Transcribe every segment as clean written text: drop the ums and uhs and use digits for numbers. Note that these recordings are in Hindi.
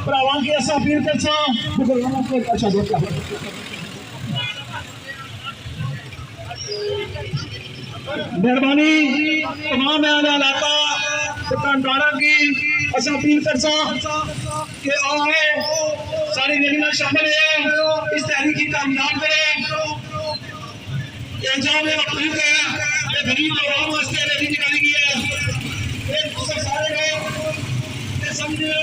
भरावां की अस अपील करसा अच्छा देखा मेहरबानी तमाम इलाका दुकानदारा की अस अपील करसा कि आओ सारी रैली में शामिल है इस तहरीक की कामयाब करें एग्जाम में अपील है गरीब आवाम वास्ते रैली निकाली गई है सारे लोग समझे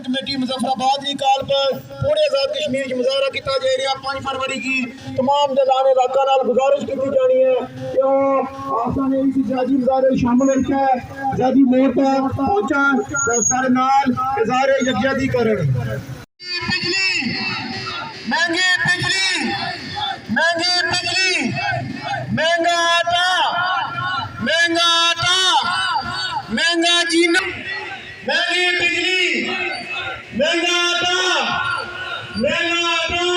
कमेटी मुजफ्फराबाद की कॉल पर पूरे आजाद कश्मीर की मुजाहरा किया जा रहा 5 फरवरी की तमाम दिलाने इलाका नाल गुजारिश की जानी है कि आपने इस आजादी मुजाहरे शामिल होकर आजादी मोड़ पर पहुंचा सारे नाल इजहार यकजहती करन महंगी बिजली महंगा आटा महंगा जीना महंगी बिजली महंगा आटा महंगा जीना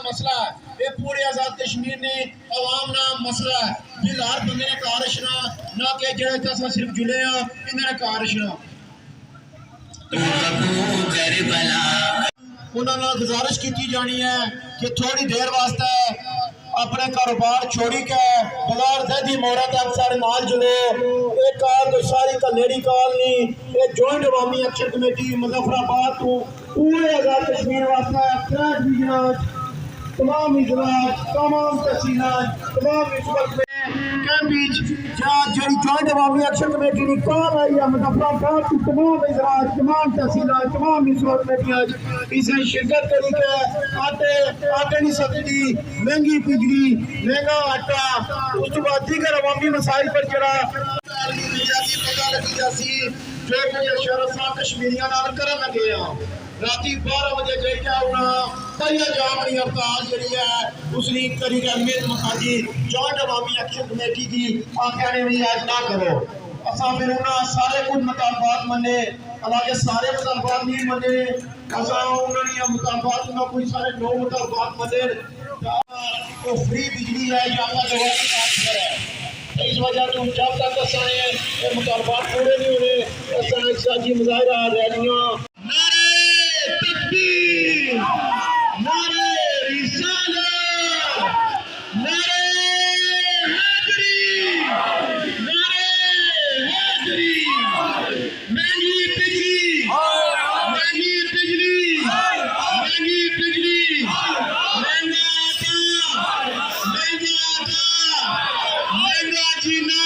मसला है ये पूरे आजाद कश्मीर ने अवाम ना मसला है बिल हर बंदे ने कारशना ना कि जेड़े असां सिर्फ जुड़े हैं इन्होंने कारशना उन्होंने गुजारिश की जानी है कि थोड़ी देर वास्ते अपने कारोबार छोड़ी के बाजार जैदी मोड़ा तक सारे नाल जुड़े एक काल कोई सारी कलेड़ी काल नहीं ये जॉइंट अवामी एक्शन कमेटी मुजफ्फराबाद तो पूरे आजाद कश्मीर वास्ते क्रैश विजिलेंस तमाम इजलास तमाम तहसीलात तमाम इस वक्त में कैंपीच जी जॉइंट अवामी एक्शन कमेटी की कॉल आई है मुजफ्फराबाद की तमाम इजलास तमाम तहसीलात तमाम इस वक्त कमेटियां इसे शिरकत करी के आटे की सब्सिडी महंगी बिजली महंगा आटा उस बाद दीगर अवामी मसाइल पर जरा जो मुझे शहर कश्मीरिया करन लगे राती 12 बजे देखा होना कई जामनी हड़ताल जी है उसने करी अहमियत मकाजी जॉइंट अवामी एक्शन कमेटी की आख्या ने भी आज ना करो असा फिर उन्हें सारे कुछ मुतालबात मने हालांकि सारे मुतालबात नहीं मने असा उन्होंने मुतालबात में कोई सारे 9 मुतालबात मने तो फ्री बिजली है या है इस वजह तो जब तक असाने ये मुतालबात पूरे नहीं होने असा इस मुजाहिरा रैलियां नारे रिसालत नारे हैदरी महंगी बिजली महंगा आटा महंगा जीना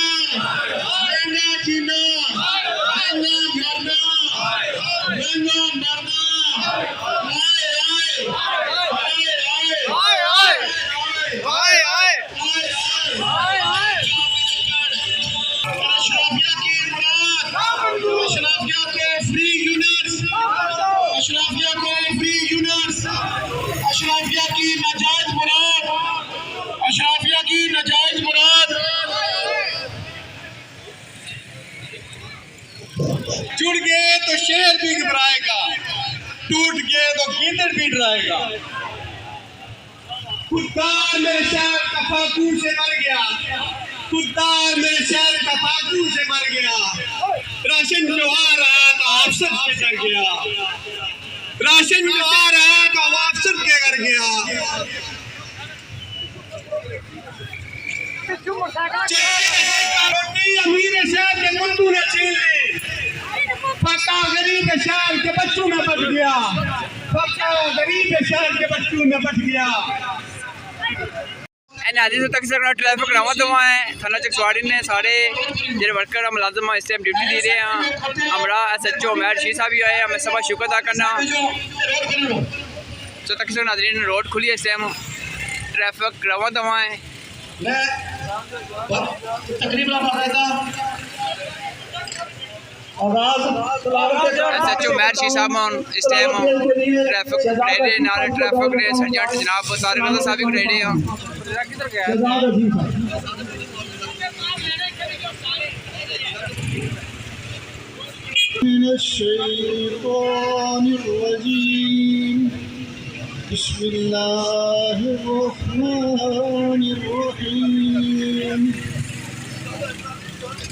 महंगा मरना अशराफिया की नाजायज मुराद जुड़ गए तो शहर भी घबराएगा टूट गए तो गिंदड़ भी डराएगा खुददार मेरे शहर का फाकू से मर गया खुददार मेरे शहर का फाकू से मर गया राशन जो आ रहा तो अफसर के कर गया राशन जो आ रहा तो अफसर के कर गया अमीर शहर के मुंडू ने छीन ली पक्का गरीब शहर के बच्चों में बच गया पक्का गरीब शहर के बच्चों में बच गया तक ट्रैफिक रवा दवा है थाना चकसवाड़ी ने सारे जो वर्कर मुलाजम इस टाइम ड्यूटी दे रहे हैं हमारा SHO उमैर शी साहब भी आए हमें सबका शुक्र अदा करना तो तक नाजरीन रोड खुली है इस टाइम ट्रैफिक रवा दवा है SHO उमैर शी साहब इस टाइम ट्रैफिक रेडे नाल ट्रैफिक ने सर्जेंट जनाब सारे रजा साहब भी रेडे हैं किधर गया बिस्मिल्लाहिर्रहमानिर्रहीम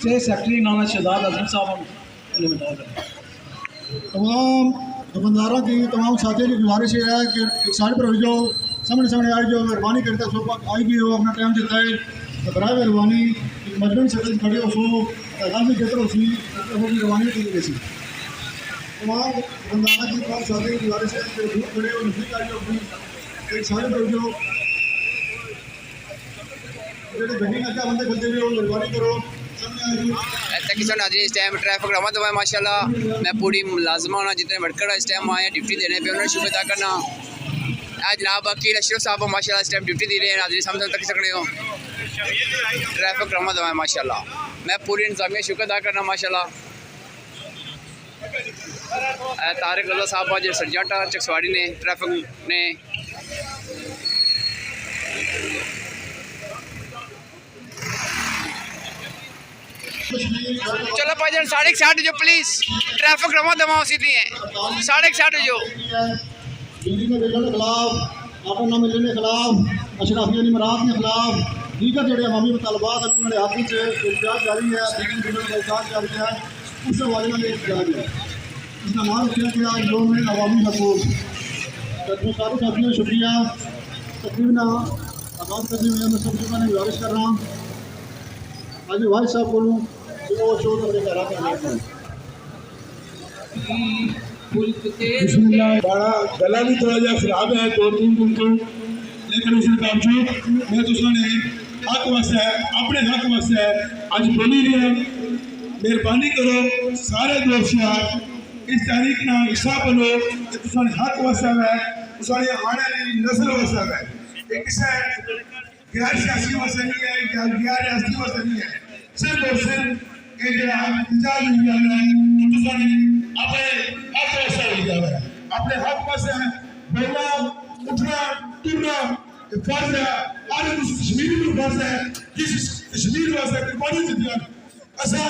सेक्रेटरी नाना शहजाद अजम साहब ने बताया। तमाम दुकानदारों की तमाम साथियों की गुजारिश है कि एक साइड पर हो जाओ, सामने आई जो मेहरबानी करता है सोफा आई भी हो अपना टाइम देता है तो बराए मेहरबानी मजबूरी से खड़े हो सो पैगाम भी देते हो सी होगी रवानी की वजह से तमाम दुकानदारों की तमाम साथियों की गुजारिश है कि दूर खड़े हो नजदीक आई जाओ एक साइड पर हो जाओ गड्डी ना क्या बंदे खलते हुए मेहरबानी करो। किसान नाज़रीन इस टाइम ट्रैफिक रवा दवा है माशाल्लाह। मैं पूरी मुलाजमा होना जितने वर्कर इस टाइम आए हैं ड्यूटी देने पे उन्होंने शुक्र अदा करना। जनाब अकील अशरफ साहब माशाल्लाह इस टाइम ड्यूटी दे रहे हैं। नाज़रीन समझ तक सकते हो ट्रैफिक रवा दवा है माशाल्लाह। मैं पूरी इंतजामिया शुक्र अदा करना माशाल्लाह। तारिक रजा साहब आज सरजंट चकसवाड़ी ने ट्रैफिक ने चलो भाईजान 6:30 जो प्लीज ट्रैफिक रवा दवा सीधी है 6:30 जो दिल्ली में बिल्कुल के खिलाफ आटा ना मिलने के खिलाफ अशराफिया निमरात के खिलाफ दीगर जोड़े अवामी मुतालबात उन्होंने हाथी से इल्जाम जारी है दिल्ली का इल्जाम जारी है उस हवाले में इल्जाम है इसका नाम किया गया लोग में अवामी हकूक तो सारे साथियों शुक्रिया तकरीबन आगाज करने में मैं सबसे पहले गुजारिश कर रहा हूँ आज भाई साहब बोलूँ वो शो करने का रहा बड़ा गला भी थोड़ा जहा खराब है 2-3 दिन तो लेकिन उसके बावजूद मैं तो हक वास्ते है अपने हक वास्ते है अज बोली रही है। मेहरबानी करो सारे दोस्त यार इस तारीख ना हिस्सा बनो हक वास्ते है आने वाली नस्ल वास्ते है एक गैर सियासी वास्ते नहीं है गैर रियासती वास्ते नहीं है सिर्फ और सिर्फ अपने हक वास्ते है बोलना उठना तुरना फर्ज है आज कश्मीर में फर्ज है किस कश्मीर वास्ते कुर्बानी दी असा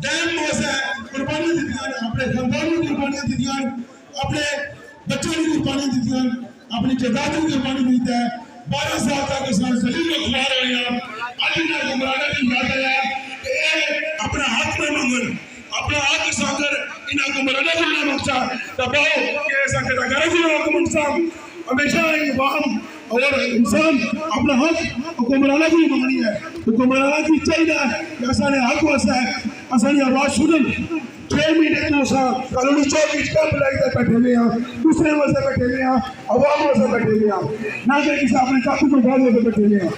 डैम वास्ते कुर्बानी दी अपने खानदान की कुर्बानी दी अपने बच्चों की कुर्बानी दी अपनी जायदाद की कुर्बानी दी है 12 साल तक जलील खुमार हुए आज गुमराना की बात है अपना हक में मंगन अपना हक सागर इन्हें गुमराना को ना मंगता दबाओ के ऐसा कहता करे जो हुकूमत साहब हमेशा वाहम और इंसान अपना हक हुक्मराना को मंगनी है हुक्मराना की चाहिए ऐसा ने हक वास्ता है असानी आवाज सुनन 6 महीने तो सा कॉलोनी चौक का बुलाई तक बैठे हुए हैं दूसरे वास्ते बैठे हुए हैं अवाम वास्ते बैठे हुए हैं ना कि किसी अपने चाकू को डाल के बैठे हुए हैं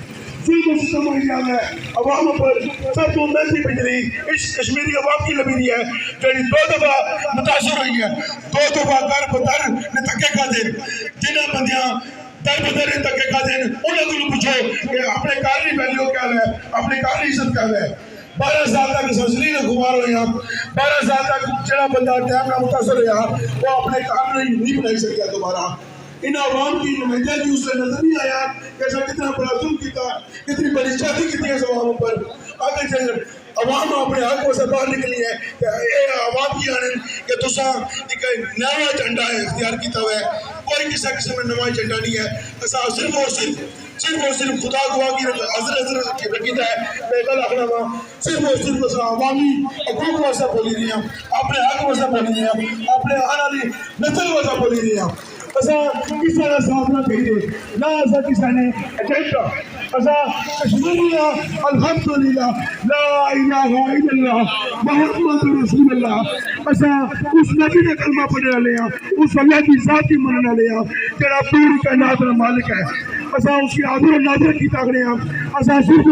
अवाम पर सब तो महंगी बिजली इस कश्मीरी अवाम की लगी है जो 2 दफा मुतासर हुई है 2 दफा दर बदर ने धक्के खा दे जिन्हें बंदियां दर बदर ने धक्के खा दे उन्होंने को पूछो कि अपने कार की वैल्यू क्या है अपने कार की इज्जत क्या है 12 साल तक जलील खुमार हुए 12 साल तक जो बंदा टाइम ना मुतासर हुआ वो अपने कार नहीं बनाई सकिया दोबारा इन अवाम की नुमाइंदा की उससे नजर नहीं आया कैसा कितना बड़ा जुल्म किया कितनी बड़ी जाति की इस अवाम पर आगे चल अवाम अपने हक से बाहर निकली है अवाम की आने कि तुसा एक नया झंडा है इख्तियार किया हुआ है कोई किसी किस्म में नवा झंडा नहीं है ऐसा सिर्फ और सिर्फ खुदा गवाह की हजरत की रखीदा है मैं गल आखना वा सिर्फ और सिर्फ अवामी हकूक वास्ते बोली रही हैं अपने हक वास्ते बोली रही हैं अपने आने वाली नस्ल वास्ते बोली रही हैं असा किसी का साथ ना करिए ना ऐसा किसी ने एजेंडा असा कश्मीरिया अल्हम्दुलिल्लाह ला इलाहा इल्लल्लाह मुहम्मदुर रसूलुल्लाह असा उस नबी ने कलमा पढ़ने वाले हैं उस अल्लाह की जात की मनने वाले हैं जेड़ा पूरी कायनात का मालिक है असा उसकी आदर नादर की तकने असा सिर्फ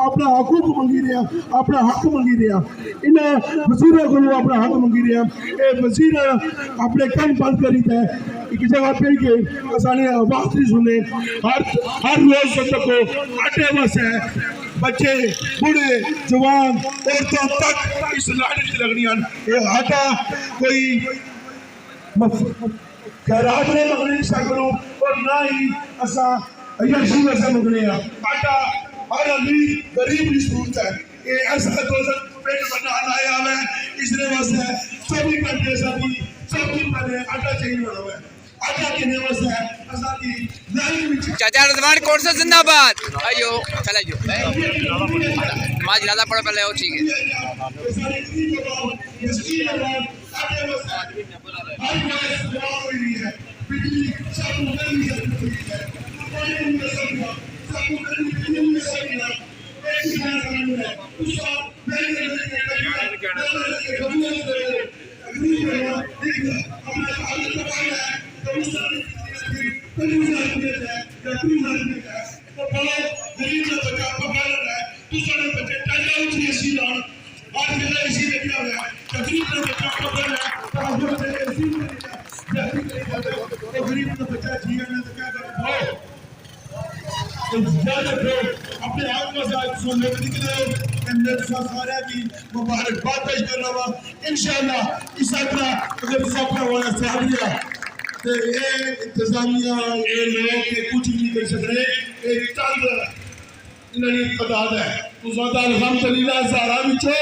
अपना हकूक मंगी रहे अपना हक मंगी रहे इन्हें वजीर को अपना हक मंगी रहे ये वजीर अपने कम बंद करी थे एक जगह पे के असाने आवाज नहीं सुने हर रोज को आटे बस है बच्चे बूढ़े जवान औरतों तक इस लाड़ी से लगनी ये आटा कोई खैरात ने मंगने सकूं और ना ही असा अय्याशी वैसा मंगने आटा हर अमीर गरीब की सूरत है ये ऐसा तो पेट बना लाया है इसने वास्ते 24 घंटे सभी पहले आटा चाहिए होना है आटा किने वास्ते असा की लाइन में चाचा रजवान कोर्स जिंदाबाद आयो चला जो नमाज ज्यादा पढ़ो पहले और ठीक है अपने आप में सुनने के लिए सारे की मुबारकबाद पेश कर रहा हूँ इंशाअल्लाह इस तरह अगर सफर वाला साथ दिया तो ये इंतजामिया ये लोग के कुछ नहीं कर सकते एक चंद इन्होंने बता है तो ज़्यादा अल्हम्दुलिल्लाह सारा बिचो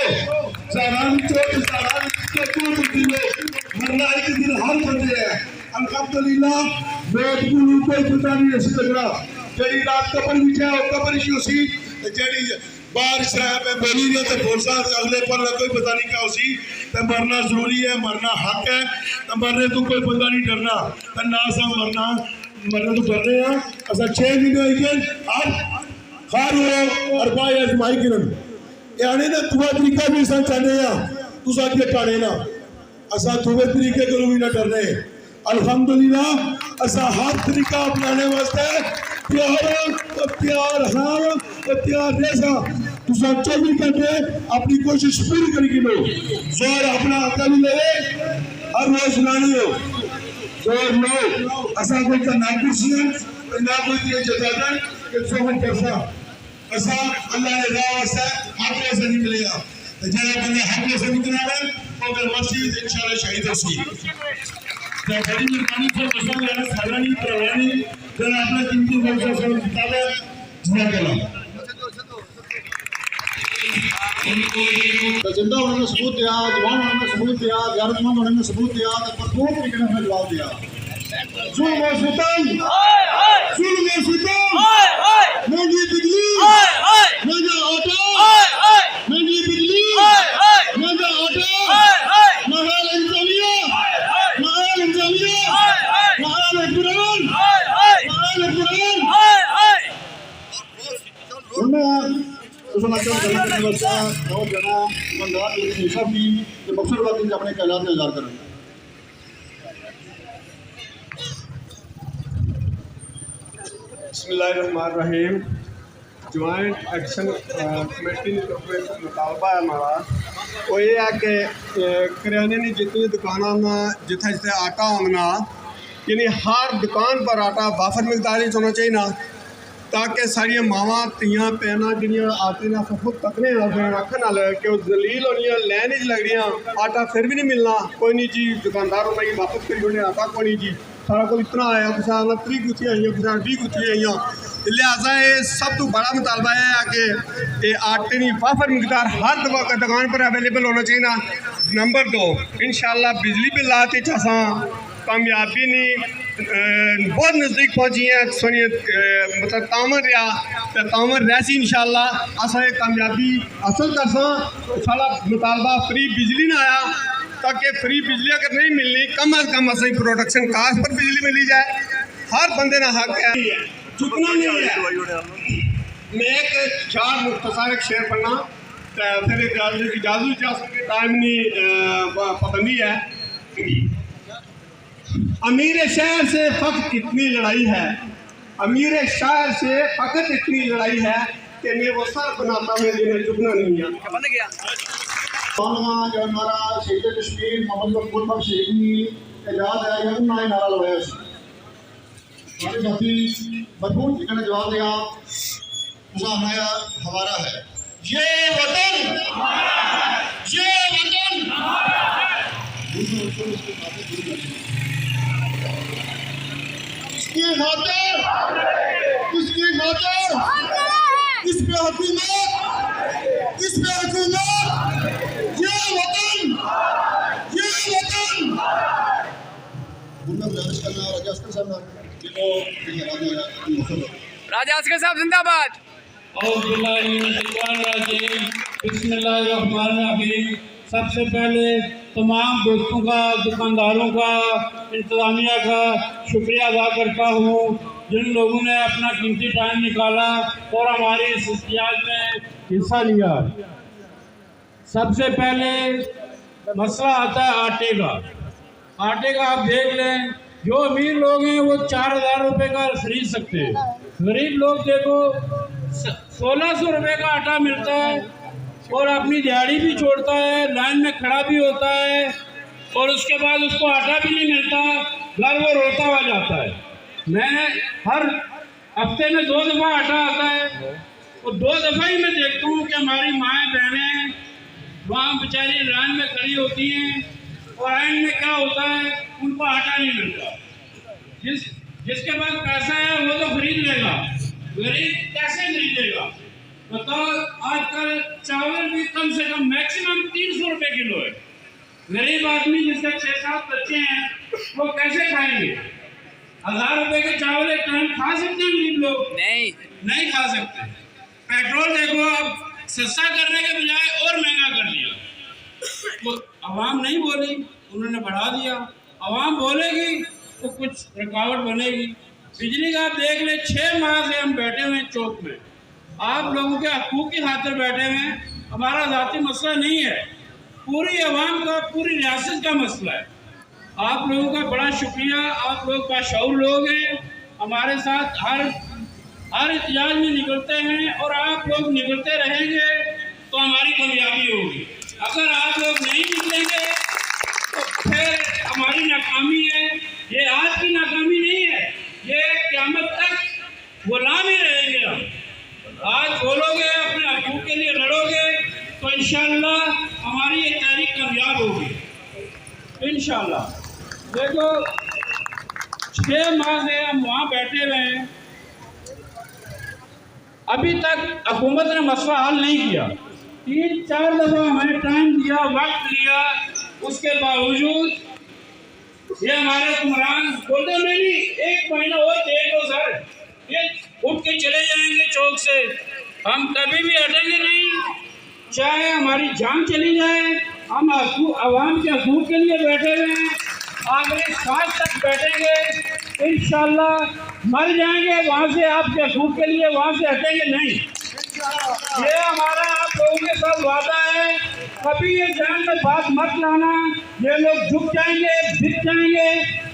कोई बुद्धि में मरना एक दिन हर बंदे है अल्हम्दुलिल्लाह वेट को कोई पता नहीं ऐसे लग रहा जड़ी रात कबर भी जाओ कबर ही उसी जड़ी बारिश रहा पे बोली नहीं तो भरोसा अगले पर कोई पता नहीं क्या उसी तो मरना जरूरी है मरना हक है तो मरने तो कोई बंदा नहीं डरना तो ना सा मरना तो डर रहे हैं असा 6 महीने हर अरबाई आजमाई किरण यानी ना दुआ तरीका भी सा चाहते हैं तुसा के टाड़े ना असा दुए तरीके को भी ना डर रहे अल्हम्दुलिल्लाह असा हर तरीका अपनाने वास्ते प्यार जैसा तुसा 24 घंटे अपनी कोशिश पूरी करके लो जोर अपना अकल ले हर रोज लाने हो जोर लो असा कोई का ना कुर्सी ना कोई ये जतादन कि सोहन करसा असा अल्लाह ने राह से हक से निकलेगा जरा बंदे हक से निकला है तो मस्जिद इंशाल्लाह शहीद होगी तो बड़ी मेहरबानी से मसला लेना सारानी करवानी जरा अपना कीमती वक्त से किताबे जज़ाकल्लाह जिंदा होने में सबूत दिया जवान होने में सबूत दिया गैरतमंद होने में सबूत दिया भरपूर तरीके से जवाब दिया जुल्म और सितम महंगी बिजली महंगा आटा महंगी बिजली महंगा आटा महल इंसानिया अपने कैलाश में इजार करें बिस्मिल्लाहिर्रहमानिर्रहीम ज्वाइंट एक्शन कमेटी मुतालबा है हमारा वो ये है कि करियाने की जितनी दुकाना में जिथे जिथे आटा होना यानी हर दुकान पर आटा वाफर मिकदार होना चाहिए ना ताकि सारिया मावां तियां भैन जिन्हें आटे ना खुद तकने आखन नाल कि दलील होनी लैन च लग रही आटा फिर भी नहीं मिलना कोई नहीं जी दुकानदार होना वापस करी होने आटा कोई नहीं जी सारा को इतना आया कुछ 30 गुत्थियां आई कुछ 20 गुत्थियां आई लिहाजा ये सब तो बड़ा मुतालबा है कि ये आटे की वाफर मकदार हर दुकान पर अवेलेबल होना चाहिए ना। नंबर 2 इंशाल्लाह बिजली बिल आते असा कामयाबी नहीं बहुत नज़दीक पहुँची है सोनी मतलब तामर रहा तो तामर रहसी इंशाल्लाह असा ये कामयाबी हासिल कर सारा मुतालबा फ्री बिजली ना आया ताकि फ्री बिजली अगर नहीं मिलनी कम अज़ कम असं प्रोडक्शन कास्ट पर बिजली मिली जाए हर बंदे ना हक है चुकना नहीं है। मैं एक 4 मुख्तसर शेर पढ़ना फिर इजाजत टाइम नहीं पाबंदी है। अमीर शहर से फक्त कितनी लड़ाई है अमीर शहर से फकत इतनी लड़ाई है कि मैं वो सर बनाता हूँ जिन्हें झुकना नहीं है। बंद गया मानवा जो हमारा शहीद कश्मीर मोहम्मद मकबूल बख्श शहीदी एजाज है यह उन्होंने नारा लगाया हमारे साथी भरपूर जी ने जवाब दिया उसका हमारा हवारा है ये वतन इसकी खातिर इस पे हुकूमत ये वतन गुजारिश करना राजा अस्कर साहब राजा अस्कर साहब जिंदाबाद। बिस्मिल्लाहिर्रहमानिर्रहीम। सबसे पहले तमाम दोस्तों का, दुकानदारों का, इंतज़ामिया का शुक्रिया अदा करता हूँ जिन लोगों ने अपना कीमती टाइम निकाला और हमारी इस इज्तिमाअ में हिस्सा लिया। सबसे पहले मसला आता है आटे का। आटे का आप देख लें, जो अमीर लोग हैं वो 4,000 रुपये का खरीद सकते हैं। गरीब लोग देखो 1,600 रुपये का आटा मिलता है और अपनी दिहाड़ी भी छोड़ता है, लाइन में खड़ा भी होता है और उसके बाद उसको आटा भी नहीं मिलता, घर वो रोता हुआ जाता है। मैं हर हफ्ते में 2 दफ़ा आटा आता है और 2 दफ़ा ही मैं देखता हूँ कि हमारी माएँ बहनें वहाँ बेचारी लाइन में खड़ी होती हैं और लाइन में क्या होता है, उनको आटा नहीं मिलता। जिसके पास पैसा है वो तो खरीद लेगा, गरीब कैसे खरीदेगा बताओ। आजकल चावल भी कम से कम मैक्सिमम 300 रुपये किलो है। गरीब आदमी जिसके 6-7 बच्चे हैं वो कैसे खाएंगे? 1,000 रुपये के चावल एक टाइम खा सकते हैं गरीब लोग? नहीं खा सकते। पेट्रोल देखो अब सस्ता करने के बजाय और महंगा कर दिया। तो आवाम नहीं बोली, उन्होंने बढ़ा दिया। आवाम बोलेगी तो कुछ रुकावट बनेगी। बिजली का आप देख ले, 6 माह से हम बैठे हुए हैं चौक में, आप लोगों के हकूक़ की खातिर बैठे हुए हैं। हमारा ज़ाती मसला नहीं है, पूरी आवाम का, पूरी रियासत का मसला है। आप लोगों का बड़ा शुक्रिया, आप लोग बाशऊर लोग हैं, हमारे साथ हर इत्तेजाज में निकलते हैं और आप लोग निकलते रहेंगे तो हमारी कामयाबी होगी। अगर आप लोग नहीं निकलेंगे तो फिर हमारी नाकामी है। ये आज की नाकामी नहीं है, ये क़यामत तक गुलाम ही रहेंगे। हम आज बोलोगे, अपने हकूक़ के लिए लड़ोगे तो इंशाअल्लाह हमारी ये तहरीक कामयाब होगी इंशाअल्लाह। देखो 6 माह से हम वहाँ बैठे हुए हैं, अभी तक हुकूमत ने मसला हल नहीं किया। 3-4 दफ़ा हमें टाइम दिया, वक्त लिया, उसके बावजूद ये हमारे हुक्मरान बोलते नहीं 1 महीना और देख लो सर, ये उठ के चले जाएंगे चौक से, हम कभी भी हटेंगे नहीं, चाहे हमारी जान चली जाए। हम आवाम के हकूक़ के लिए बैठे हुए हैं, आखिरी सांस तक बैठेंगे इंशाअल्लाह। मर जाएंगे वहाँ से आपके हकूक़ के लिए, वहाँ से हटेंगे नहीं। ये हमारा आप लोगों के साथ वादा है। कभी ये ध्यान में बात मत लाना, ये लोग झुक जाएंगे, बिक जाएंगे।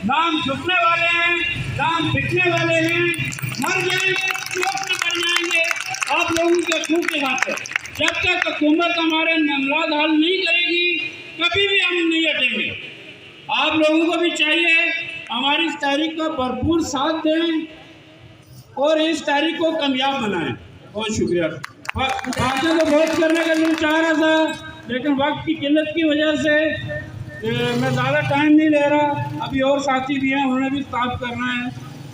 नाम झुकने वाले हैं, नाम बिकने वाले हैं, मर जाएंगे, चौक में मर जाएंगे आप लोगों के हकूक़ के खातिर। जब तक हुकूमत हमारे मामलात हल नहीं करेगी, कभी भी हम नहीं हटेंगे। आप लोगों को भी चाहिए हमारी इस तहरीक का भरपूर साथ दें और इस तहरीक को कामयाब बनाएं। बहुत शुक्रिया। बातें तो बहुत करने का दिल चाह रहा था, लेकिन वक्त की किल्लत की वजह से मैं ज़्यादा टाइम नहीं ले रहा। अभी और साथी भी हैं, उन्होंने भी स्टार्ट करना है।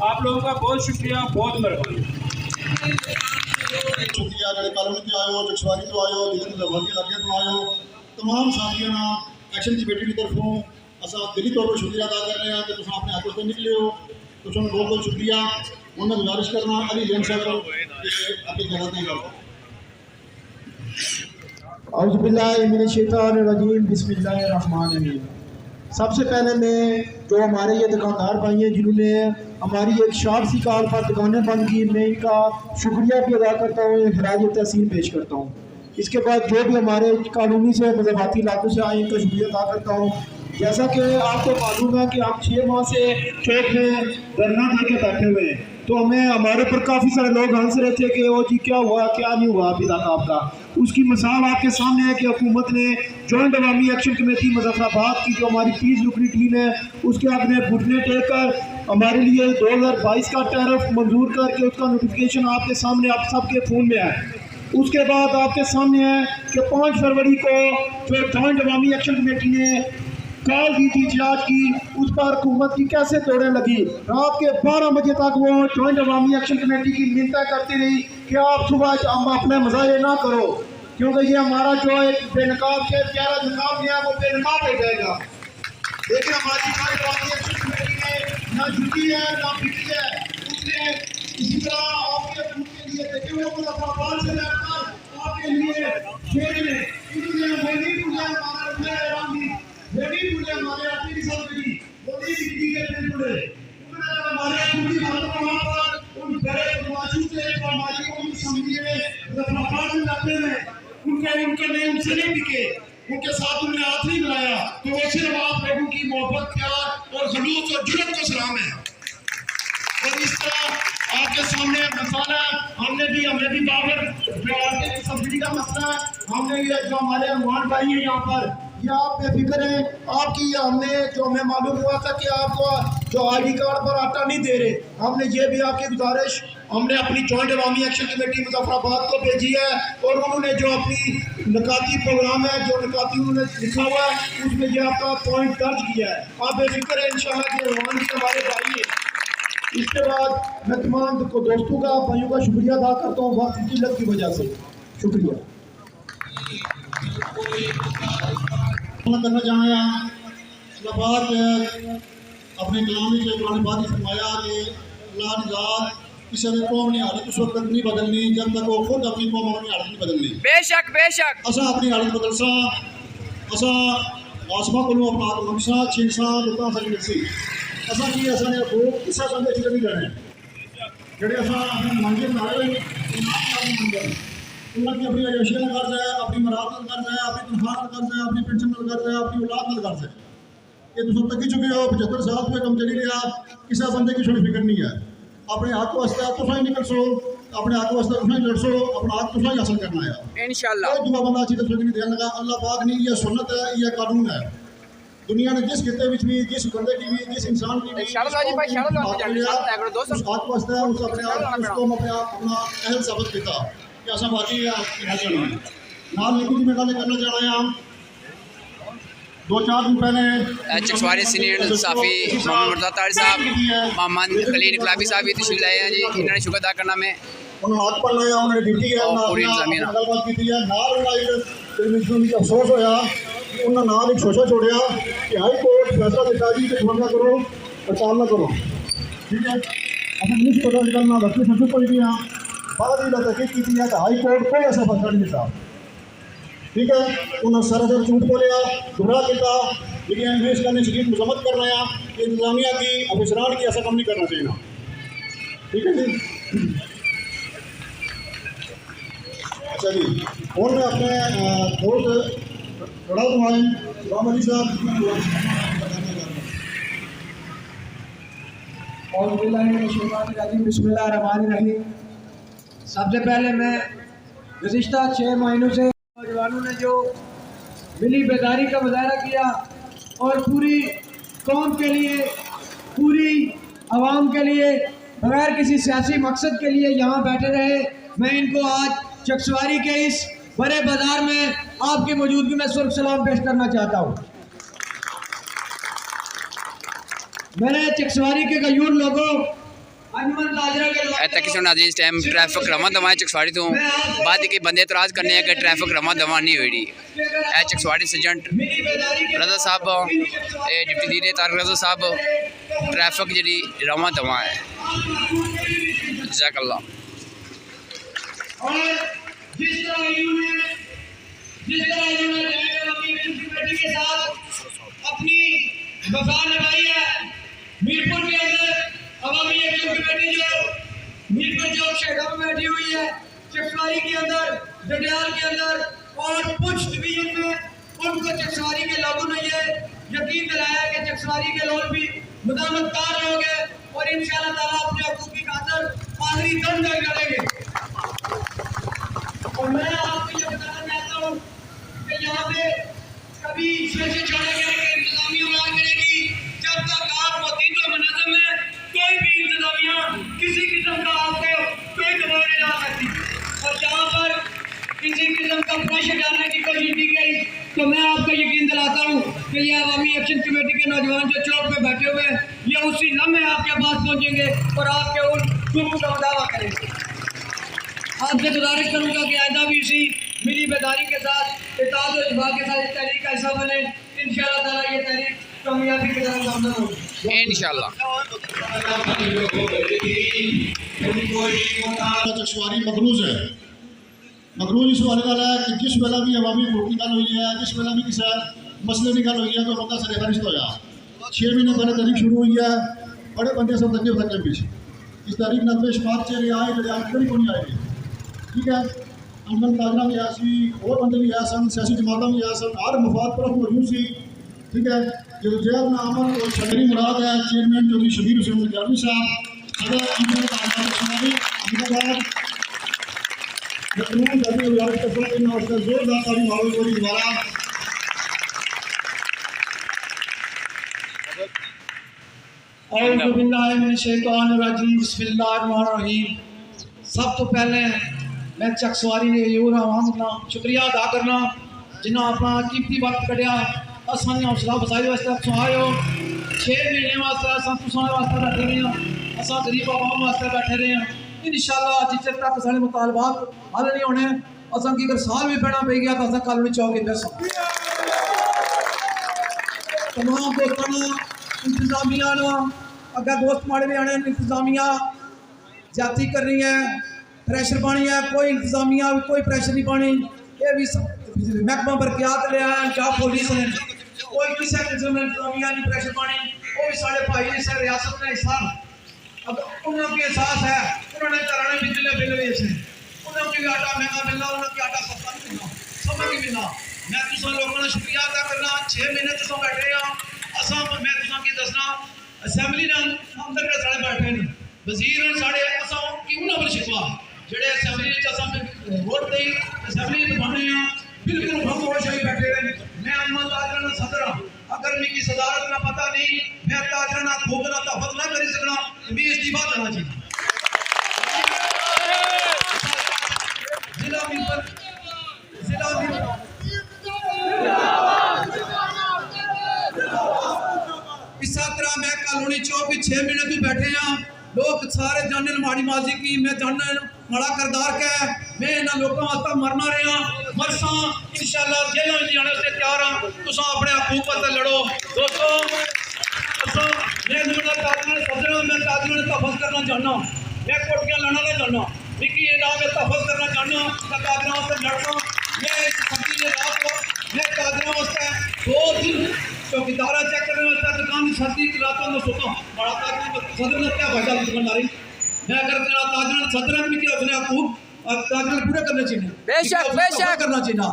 आप लोगों का बहुत शुक्रिया, बहुत मेहरबानी। शुक्रिया जेह्ड़े कॉलोनी तो आयो, जगसवारी तो आयो, दिल्ली दरबारी इलाके तो आयो, तमाम साथियों ना एक्शन कमेटी की तरफों असा दिली तौर पर शुक्रिया अदा कर रहे हैं कि तुम अपने हाथों से निकले हो, तो बहुत बहुत शुक्रिया। और मैं गुजारिश करना अली जैन साहब को अपनी जगह नहीं करो। औज़ुबिल्लाहिमिनश्शैतानिर्रजीम, बिस्मिल्लाहिर्रहमानिर्रहीम। सबसे पहले मैं जो हमारे ये दुकानदार भाई हैं जिन्होंने हमारी एक शॉर्ट सी कॉल पर दुकानें बंद की, मैं इनका शुक्रिया भी अदा करता हूँ, खराज तहसीन पेश करता हूँ। इसके बाद जो भी हमारे कानूनी से मज़ाबाती इलाकों से आए इनका शुक्रिया अदा करता हूँ। जैसा कि आपको मालूम है कि हम 6 माह से चौक में धरना करके बैठे हुए हैं। तो हमें हमारे ऊपर काफ़ी सारे लोग हंस रहे थे कि वो जी क्या हुआ क्या नहीं हुआ अभी तक आपका। उसकी मिसाल आपके सामने है कि हुकूमत ने जॉइंट अवामी एक्शन कमेटी मुजफ्फराबाद की जो हमारी पीस रुकनी टीम है उसके अपने घुटने टेक कर हमारे लिए 2022 का टैरिफ मंजूर करके उसका नोटिफिकेशन आपके सामने आप सबके फ़ोन में है। उसके बाद आपके सामने है कि 5 फरवरी को जो जॉइंट अवामी एक्शन कमेटी ने कॉल की थी इजलास की, उस पर हुकूमत की कैसे तोड़ने लगी। रात के 12 बजे तक वो जॉइंट अवामी एक्शन कमेटी की मिन्नतें करती रही कि आप सुबह हम अपने मजाये ना करो, क्योंकि ये हमारा जो एक बेनकाब से प्यारा निकाब है वो बेनकाब हो जाएगा। देखिए हमारी जॉइंट अवामी एक्शन कमेटी ने ना झुकी है ना पिटी है, उसने इसी तरह आपके ग्रुप के लिए देखे हुए मुजफ्फराबाद से लेकर आपके लिए शेर में इन्होंने मोदी पूजा हमारे आखिरी सदरी मोदी जी के बिल्कुल उन्होंने हमारे पूरी भारत वहां पर उन बड़े बदमाशों से हमारी उन समझिए मुजफ्फराबाद इलाके में उनके ने उनसे नहीं बिके, उनके साथ उन्होंने हाथ नहीं मिलाया, तो वो सिर्फ आप लोगों की मोहब्बत प्यार और खलूस और जुर्रत को सलाम है। और इस तरह आपके सामने मसाला हमने भी बाबर जो आटे की सब्सिडी का मसला है, हमने ये जो हमारे अनवान भाई हैं यहाँ पर, ये आप बेफिक्र हैं आपकी, हमने जो हमें मालूम हुआ था कि आपको जो ID कार्ड पर आटा नहीं दे रहे, हमने ये भी आपकी गुजारिश हमने अपनी जॉइंट अवामी एक्शन कमेटी मुजफ्फराबाद को भेजी है और उन्होंने जो अपनी निकाती प्रोग्राम है जो निकाती उन्होंने लिखा हुआ है उसमें ये आपका पॉइंट दर्ज किया है। आप बेफिक्र है इंशाल्लाह कि अनवान भी हमारे भाई है। इसके बाद मैं तमाम दोस्तों का भाइयों का शुक्रिया अदा करता हूँ वक्त की किल्लत की वजह से, शुक्रिया करना चाहें। बात अपने कलाम के पुरानी बात ही फरमाया कि अल्लाह निजात किसी ने कौम ने हालत उस वक्त नहीं बदलनी जब तक वो खुद अपनी कौम अपनी हालत नहीं बदलनी। बेशक असा अपनी हालत बदल सा असा आसमा को अपना मंगसा छीनसा लुटा सकते सी असा की असा ने वो किसा संदे ठीक नहीं करने जेडे असा अपने मंजिल ना रहे मंजिल उन्हें की अपनी आयोशन ना कर जाए, अपनी मराद ना कर जाए, अपनी तनख्वाह ना कर जाए, अपनी पेंशन ना कर जाए, अपनी औलाद ना कर जाए। ये तुम तक चुके हो 75 साल पे कम चली रहा किसी बंदे की छोटी फिक्र नहीं है। अपने हक वास्ते तुम ही निकल सो, अपने हक वास्ते तुम ही लड़ सो, अपना हक तुम ही हासिल करना है इंशाअल्लाह। दुआ बंदा अच्छी तरह नहीं देने लगा अल्लाह पाक नहीं, ये सुन्नत है, ये कानून है। दुनिया ने जिस खिते में भी जिस बंदे की भी जिस इंसान की भी उस हक वास्ते उस अपने आप उसको अपने आप अपना अहल साबित किया कि ऐसा बाकी है नाम लिखी मैं गल करना चाह रहे हैं। 2-4 दिन पहले चकवारी सीनियर साफी मोहम्मद मुर्तज़ा तारी साहब, मोहम्मद खलील इनकलाबी साहब भी तशरीफ लाए हैं जी, इन्होंने शुक्र अदा करना मैं उन्होंने हाथ पढ़ना है, उन्होंने ड्यूटी है पूरी इंतजामिया गलबात की है नाल अफसोस होया उन्होंने नाल एक शोशा छोड़िया कि हाई कोर्ट फैसला दिता जी कि ना करो हड़ताल ना करो, ठीक है। असल नहीं पता निकलना वकील सबसे कोई भी हाँ बाद ही तहकीक की है कि हाई कोर्ट कोई ऐसा फैसला नहीं दिता, ठीक है। उन्होंने सरासर झूठ बोलिया गुमराह किया, लेकिन अंग्रेज करने शदीद मजम्मत कर रहे हैं कि इंतजामिया की अफसरान की ऐसा काम नहीं करना चाहिए, ठीक है जी। अच्छा जी और मैं अपने दोस्त बड़ा नुमाइंद राम अली साहब और बिस्मिल्लाहिर्रहमानिर्रहीम। सबसे पहले मैं गुज़िश्ता 6 महीनों से नौजवानों ने जो मिली बेदारी का मुजाहरा किया और पूरी कौम के लिए पूरी आवाम के लिए बगैर किसी सियासी मकसद के लिए यहाँ बैठे रहे, मैं इनको आज चकसवारी के इस बड़े बाजार में आपकी मौजूदगी में सुर्ख सलाम पेश करना चाहता हूँ। मैंने चकसवारी के गयूर लोगों नाज़रीन इस टाइम ट्रैफिक रवा दवा चकसवाड़ी तो बाद के बंदे इतराज़ करने कि ट्रैफिक रवा दवा नहीं हुई है। चकसवाड़ी सर्जंट रजा साहब डिप्टी डी तारक रजा साहब ट्रैफिक जी रवा दवा है जज़ाकल्लाह। अपनी वफा निभाई है मीरपुर के अंदर अवामी एक्शन कमेटी जो मीरपुर चौक शहरों में बैठी हुई है, चकसवारी के अंदर डडियाल के अंदर और पुंछ डिवीजन में उनको चकसवारी के लोगों ने ये यकीन दिलाया कि चकसवारी के लोग भी मुदामतकार लोग हैं और इंशाअल्लाह ताला अपने हकूक़ की खातिर आखिरी दम तक लड़ेंगे। और मैं आपको ये बताना चाहता हूँ कि यहाँ पे कभी इसमें छोड़ेंगे कि इंतजामिया राज करेगी जब तक आप मुतीन व मुनज़्ज़म है। कोई भी इंतजामिया किसी किस्म का आपको कोई दबाव नहीं डाल सकती। और जहाँ पर किसी किस्म का प्रेशर डालने की कोशिश की गई तो मैं आपको यकीन दिलाता हूँ कि ये अवामी एक्शन कमेटी के नौजवान जो चौक पे बैठे हुए हैं ये उसी लम्हे आपके पास पहुँचेंगे और आपके उन दुख का दावा करेंगे। आपसे गुजारिश करूँगा कि आइंदा भी इसी मिली बेदारी के साथ इत्तेहाद और इत्तेफाक के साथ इस तहरीक का हिस्सा बने। इंशाअल्लाह ताला ये तहरीक कामयाबी की तरफ गामज़न होगी इंशाल्लाह। चकवारी मकरूज है। मकरूज इस वाले वाला है कि जिस वेला भी अवामी वोट निकाल हुई है, जिस वेला भी किसी मसले निकाल हुई है तो बंदा सरे खरिश्त होया। 6 महीने पहले तारीख शुरू हुई है, बड़े बंदे सब तक तक पीछे इस तारीख न पेश पार चले आए जड़े आखिरी को नहीं आए। ठीक है, अमन ताजना भी आया सी, और बंदे भी आया सन, सियासी जमातें भी आया सन, हर मफाद पर मौजूद सी। ठीक है, जो जेब में अमन और शहरी मुराद है चेयरमैन चौधरी शबीर हुसैन निजामी साहब, सदर अमन अहमदाबाद जोरदार ताली मारो गोरी दोबारा। सब तो पहले मैं चकसवारी ने यूर आवाम का शुक्रिया अदा करना जिन्हें अपना कीमती वक्त कढ़िया असानी हौसला बसाई वास्ते आए हो। 6 महीने वास्ते वास्ते बैठे रहे हैं, असा गरीब आवाम वास्ते बैठे रहे हैं। इंशाअल्लाह जिस तक सारे मुतालबात हल नहीं होने असा की अगर साल भी बहना पै गया तो असा कल नहीं चाहोगे दस तमाम दोस्तों इंतजामिया अगर दोस्त माड़े भी आने इंतजामिया जाती करनी है, प्रेशर पानी है, कोई इंतजामिया कोई प्रेशर नहीं पानी। ये भी महकमा बरकियात लिया है क्या पुलिस ने कोई किसी किस्म में इंतजामिया नहीं प्रेशर पानी। वो भी साढ़े भाई इस रियासत ने हिस्सा अब उन्होंने एहसास है उन्होंने घराने बिजली बिल वेचे उन्होंने भी आटा महंगा मिलना उन्होंने आटा सस्ता नहीं मिलना समझ नहीं मिलना। मैं तुम लोगों ने शुक्रिया अदा करना 6 महीने तुम बैठे हैं असा मैं तुम की दसना असैम्बली ने अंदर के साढ़े बैठे नहीं वजीर साढ़े असा की उन्होंने पर शिकवा जेडे असैम्बली वोट दी असैम्बली बने हैं बिल्कुल खामोश ही बैठे हैं। मैं अहमद ताजरा सदर अगर मेरी सदारत का पता नहीं मैं ताजरा ना खोगना तहफत ना कर सकना भी इस्तीफा देना चाहिए। जिला मिंबर इस तरह मैं कॉलोनी चौक 6 महीने तो बैठे हैं लोग सारे जाने माड़ी माजी की मैं जाने माड़ा करदार क्या है मैं इन्होंने लोगों वास्ते मरना रहा मरसा इंशाअल्लाह जेल में जाने से तैयार हाँ तुम अपने हकूक वास्ते लड़ो दोस्तों। मैं सदर मैं ताजरा तहफज करना चाहना मैं कोटियां लाना ना चाहना मिकी ना मैं तहफज करना चाहना ताजरा वास्ते लड़ना मैं सब्जी ने रात को मैं ताजरा वास्ते 2 दिन चौकीदारा चेक करने वास्ते दुकान सर्दी रातों में सोता बड़ा ताजरा सदर ने क्या फायदा दुकानदारी मैं अगर ताजरा सदर में क्या अपने हकूक ताजरा पूरे करने चाहिए बेशक करना चाहिए।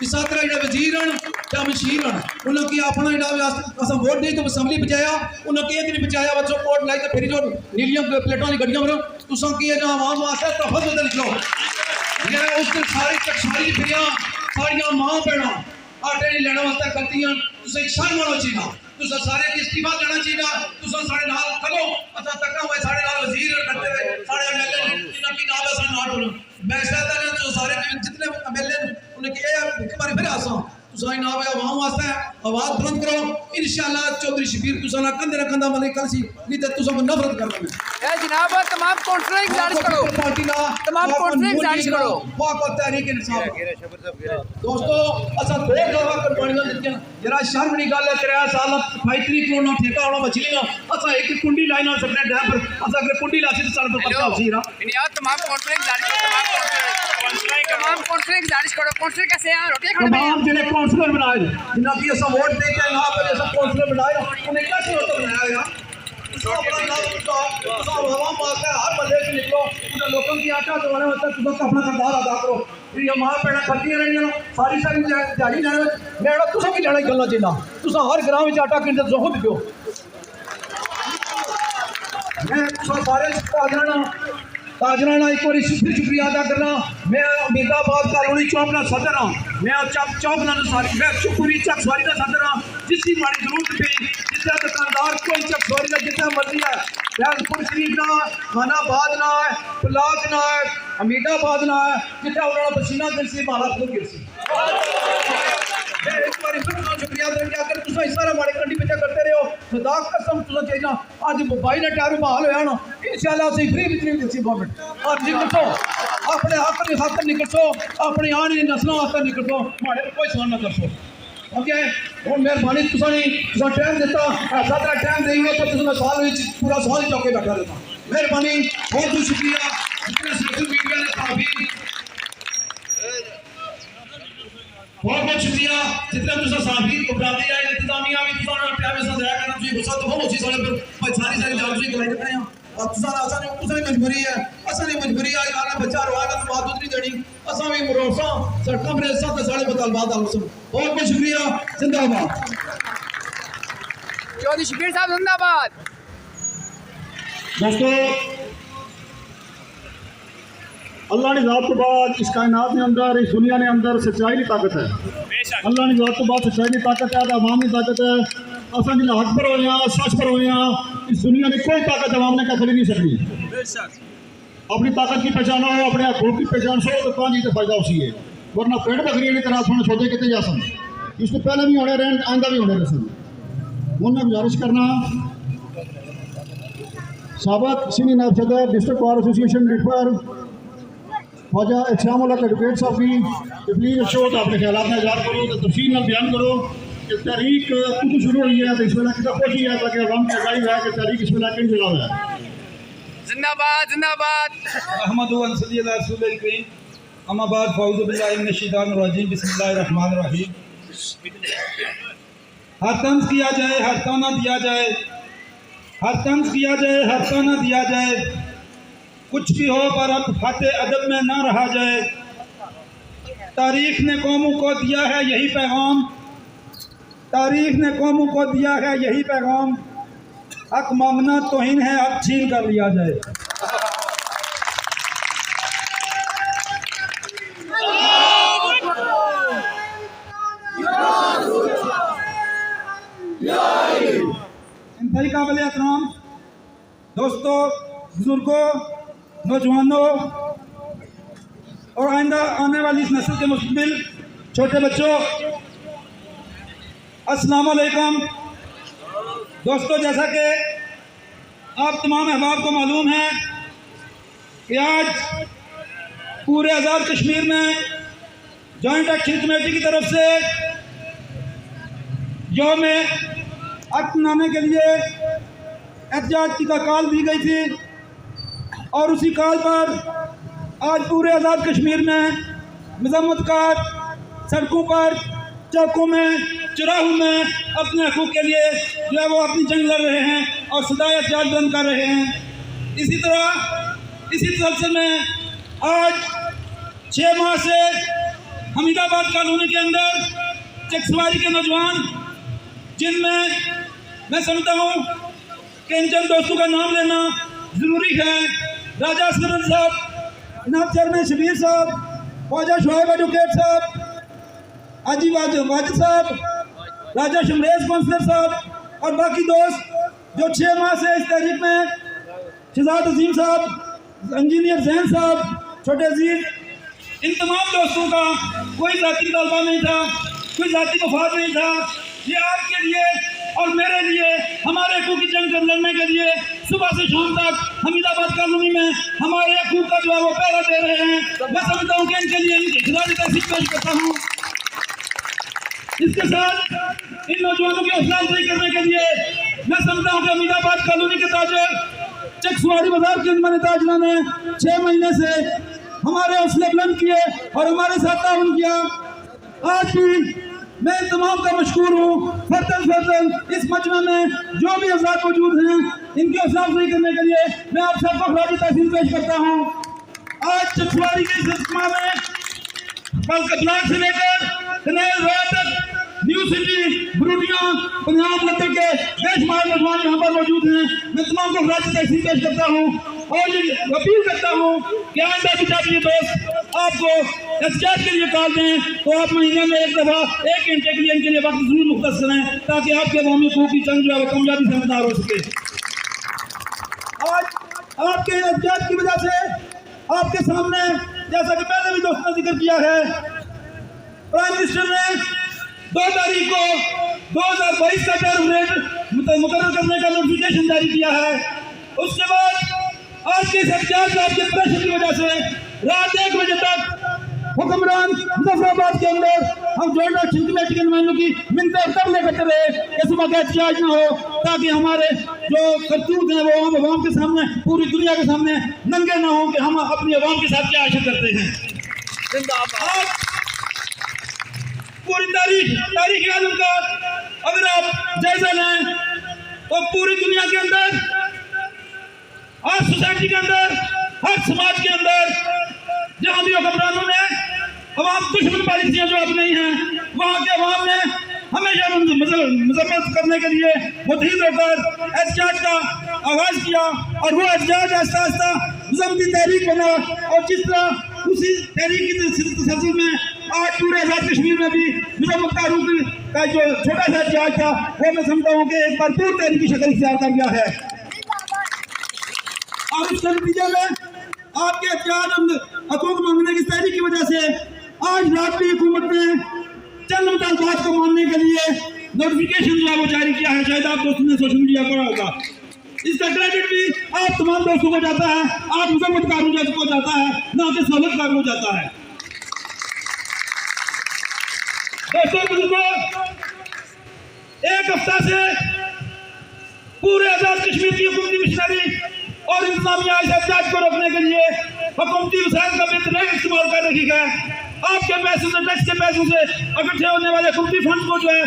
इस तरह जो वजीर हैं या मशीर हैं उन्होंने अपना असा वोट दी तो असैम्बली बचाया उन्होंने एक नहीं बचाया बच्चों वोट लाई तो फिर जो नीलियां प्लेटों वाली गड्डियां बनो तुम की आवाम वास्ते तहफज बदल लो उस दिन सारी टकसारी फिरिया सारिया मां भैन आटे नहीं लेने वास्ते गलतियां तुम शर्म होना चाहिए तुम सारे इस्तीफा देना चाहिए तुम साढ़े नाल खलो असा तक हुए साढ़े नाल वजीर करते हुए साढ़े एमएलए जिन्होंने की नाम असा ना बोलो मैं चाहता हूं जो सारे जितने एमएलए उन्हें कि एक बार फिर आसा तुसाई ना आवाम वास्ते आवाज बुलंद करो इंशाअल्लाह चौधरी शबीर तुसा ना कंधे रखंदा मलिक कल सी नहीं तो तुसा नफरत कर देना ए जनाब तमाम काउंसलर गुजारिश करो पार्टी ना तमाम काउंसलर गुजारिश करो वाको तहरीक इंसाफ दोस्तों असा 2 दफा कुर्बानियां दित्तियां जरा शर्म नहीं गल है 3 साल 35 करोड़ ना ठेका होना मछली ना असा एक कुंडी लाइन ना सकने डैम पर असा अगर कुंडी लासी तो सारे पर पक्का हो सीरा यार तमाम काउंसलर गुजारिश करो तमाम काउंसलर गुजारिश करो काउंसलर कैसे हैं रोटी खाने में तमाम जिन्हें काउंसलर बनाए जिन्हें की असा वोट दे के यहाँ पर ऐसा काउंसलर बनाए उन्हें कैसे होता बनाया यार आवाम वास्ते हर बंदे से निकलो उन्हें लोगों की आटा दबाने वास्ते तुम अपना किरदार अदा करो फिर ये मां भैन खर्चियां रही सारी दिहाड़ी लैने मैं तुम की लड़ाई करना चाहिए तुम हर ग्राम में आटा किनते तुम खुद पियो मैं सारे ताजराना एक बार फिर शुक्रिया अदा करना। मैं अमीदाबाद कॉलोनी चौक का सदर हाँ, मैं चौक ना सारी मैं पूरी चक सवारी का सदर हाँ। जिसकी माड़ी जरूरत पी जितना दुकानदार कोई चक सवारी का जितना मर्जी है, फैजपुर शरीफ ना खानाबाद ना है, पलाक ना है, अमीदाबाद ना है, जितना उन्होंने पसीना गिरसी माला खुद गिरसी। एक बार शुक्रिया अगर तुम इस तरह माड़ी कंडी पिछा करते रहो खुदा कसम तुम चाहिए अज मोबाइल टायर बहाल होया ना इंशाल्लाह से फ्री बिजली देसी गवर्नमेंट और निकलो अपने हक निकलो अपनी आने नस्लों वास्ते निकलो माड़े कोई सवाल ना करसो। ओके और मेहरबानी तुम टाइम दिता ऐसा तरह टाइम देंगे तो तुम साल पूरा साल चौके बैठा देता। मेहरबानी बहुत बहुत शुक्रिया सोशल मीडिया ने काफी बहुत बहुत शुक्रिया जितना तुम साफी उपराधी आए इंतजामिया भी तुम टाइम ऐसा दया करना तुम गुस्सा तो बहुत सी सारे पर सारी जान तुम गलाई करने और तुम मजबूरी है असली मजबूरी है आना बच्चा रोएगा तो बात नहीं देनी असा भी मरोसा सड़कों पर सब साढ़े मुतालबात आलोचना। बहुत बहुत शुक्रिया जिंदाबाद चौधरी शबीर साहब जिंदाबाद। दोस्तों अल्लाह की जात तो बाद इस कायनात के अंदर इस दुनिया के अंदर सच्चाई की ताकत है। अल्लाह की जात तो बाद सच्चाई की ताकत है, अवाम की ताकत है। असा जिला हक पर होए सच पर होए इस दुनिया में कोई ताकत अवाम ने कखड़ी नहीं सकती। अपनी ताकत की पहचान हो, अपने हकूक की पहचान सो तो पाँच तो फायदा उसी है, वरना पेड़ बकरी की तरह सुन सौदे कितने जा सन इसको पहले भी होने रहे आइंदा भी होने रहे सन। हूँ मैं गुजारिश करना साबक सीनियर नायब सदर डिस्ट्रिक्ट बार एसोसिएशन रिफर ख्वाजा इस्लाम एडवोकेट साहब की प्लीज शो तो अपने ख्याल में इजहार करो तो तफसील में बयान करो कि तहरीक कुछ शुरू हुई है तो इस वेला कितना पहुंची है ताकि अवाम की आगाही है कि तहरीक इस वेला किन जिला है। जिंदाबाद जिंदाबाद। अहमद वंसली अला रसूलिल करीम अम्मा बाद फ़ाऊज़ु बिल्लाहि मिनश शैतानिर रजीम बिस्मिल्लाहिर रहमानिर रहीम। हर तंज किया जाए हर ताना दिया जाए, हर तंज किया जाए हर ताना दिया जाए, कुछ भी हो पर अब फाते अदब में ना रहा जाए। तारीख ने कौमों को दिया है यही पैगाम, तारीख ने कौमों को दिया है यही पैगाम, हक मांगना तौहीन है हक छीन कर लिया जाए। इंतहाई काबिल एहतराम दोस्तों, बुजुर्गों, नौजवानों और आइंदा आने वाली इस नस्ल के मुस्तकबिल छोटे बच्चों, अस्सलाम वालेकुम। दोस्तों, जैसा कि आप तमाम अहबाब को मालूम है कि आज पूरे आज़ाद कश्मीर में जॉइंट एक्शन कमेटी की तरफ से यौम हक मनाने के लिए एहतजाज की कॉल दी गई थी और उसी कॉल पर आज पूरे आज़ाद कश्मीर में मजम्मत कार सड़कों पर, चौकों में, चौराहों में अपने हकूक़ के लिए जो है वो अपनी जंग लड़ रहे हैं और सदाए एहतजाज बुलंद कर रहे हैं। इसी तरह इसी सिलसिले में आज 6 माह से हमीदाबाद कॉलोनी के अंदर चकसवारी के नौजवान, जिनमें मैं समझता हूँ कि इन चंद दोस्तों का नाम लेना ज़रूरी है। राजा असगर साहब, जनाब चेयरमैन शबीर साहब, ख्वाजा शुआइब एडवोकेट साहब, हाजी वाजिद साहब, राजा शमरेज कौंसलर साहब और बाकी दोस्त जो 6 माह से इस तहरीक में, शहजाद अजीम साहब, इंजीनियर जैन साहब, छोटे अजीज, इन तमाम दोस्तों का कोई ज़ाती तलबा नहीं था, कोई ज़ाती मफाद नहीं था। ये आपके लिए और मेरे लिए, हमारे हकूक़ की जंग लड़ने के लिए सुबह से शाम तक हमीदाबाद कॉलोनी में हमारे हकूक़ का जो है वो पहरा दे रहे हैं। मैं समझता हूँ कि इनके लिए इनकी खिलाड़ी तहसील पेश करता हूँ। इसके साथ इन नौजवानों की हौसला अफजाई करने के लिए मैं समझता हूँ कि हमीदाबाद कॉलोनी के ताजर चकसवारी बाजार के अंदर ताजरा ने 6 महीने से हमारे हौसले बुलंद किए और हमारे साथ ताउन किया। आज भी मैं तमाम का मशहूर हूँ। फर्जन इस मजमे में जो भी अफराद मौजूद हैं, इनकी हौसला अफजाई करने के लिए मैं आप सबको खराजी तहसील पेश करता हूँ। आज चकसवारी के इस इज्तिमा में ब्लॉक से लेकर कनेल रोड तक न्यू सिटी, ब्रूनिया, पंजाब नगर के बेशुमार नौजवान यहाँ पर मौजूद हैं। मैं तमाम को खराज तहसील पेश करता हूँ और ये अपील करता हूँ कि आइंदा भी जब ये दोस्त आपको एहतियात के लिए कॉल दें तो आप महीने में एक दफ़ा 1 घंटे के लिए इनके लिए वक्त जरूर मुख्तस करें ताकि आपके अवामी हकूक़ की जंग जो है वो कामयाबी से मदार हो सके। आज आपके एहतियात की वजह से आपके सामने, जैसा कि पहले भी दोस्तों ने जिक्र किया है, प्राइम मिनिस्टर ने 2 तारीख को 2022 का टर्म रेट मुकर्रर करने का नोटिफिकेशन जारी किया है। उसके बाद आज के एहतियात आपके प्रेशर की वजह से रात 1 बजे तक हुक्मरान मुजफ्फराबाद के अंदर हम जॉइंट एक्शन कमेटी के नुमाइंदों की मिन्नतें तब करते रहे कि सुबह का एहतियाज न हो ताकि हमारे जो करतूत हैं वो हम अवाम के सामने, पूरी दुनिया के सामने नंगे ना हो कि हम अपनी अवाम के साथ क्या आशा करते हैं। आज पूरी तारीख आजम का अगर आप जायजा लें तो पूरी दुनिया के अंदर, हर सोसाइटी के अंदर, हर समाज के अंदर जहाँ भी हुक्मरानों ने अवाम दुश्मन पॉलिसियाँ जो अपनाई हैं, वहाँ के अवाम ने हमेशा मजम्मत करने के लिए मुतहिद होकर एहतियाज का आगाज़ किया और वो एहतियाज आहिस्ता आहिस्ता मजम्मती तहरीक बना। और जिस तरह उसी तहरीक की तसल्सल में आज पूरे आज़ाद कश्मीर में भी मजम्मत तारुक का जो छोटा सा एहतियाज था वो मैं समझता हूँ कि एक भरपूर तहरीक की शक्ल इख्तियार कर गया है। और उसके नतीजे में आपके एहतियाज हकूक़ मांगने की तहरीक की वजह से आज रात की हुकूमत ने चंद मुतालबात को मानने के लिए नोटिफिकेशन जो है वो जारी किया है। शायद आप दोस्तों ने सोशल मीडिया पर होगा। इसका क्रेडिट भी आप तमाम दोस्तों को जाता है, आप मुजम्मतकारों को जाता है, ना कि सहूलतकारों को जाता है। दोस्तों बुजुर्गों, एक हफ्ता से पूरे आज़ाद कश्मीर की हुकूमती मिशनरी और इंतजामिया इस एहतियाज को रोकने के लिए हुकूमती वसाइल का बेहतरीन इस्तेमाल कर रही है। आपके पैसों से, टैक्स के पैसों से इकट्ठे होने वाले हुकूमती फंड को जो है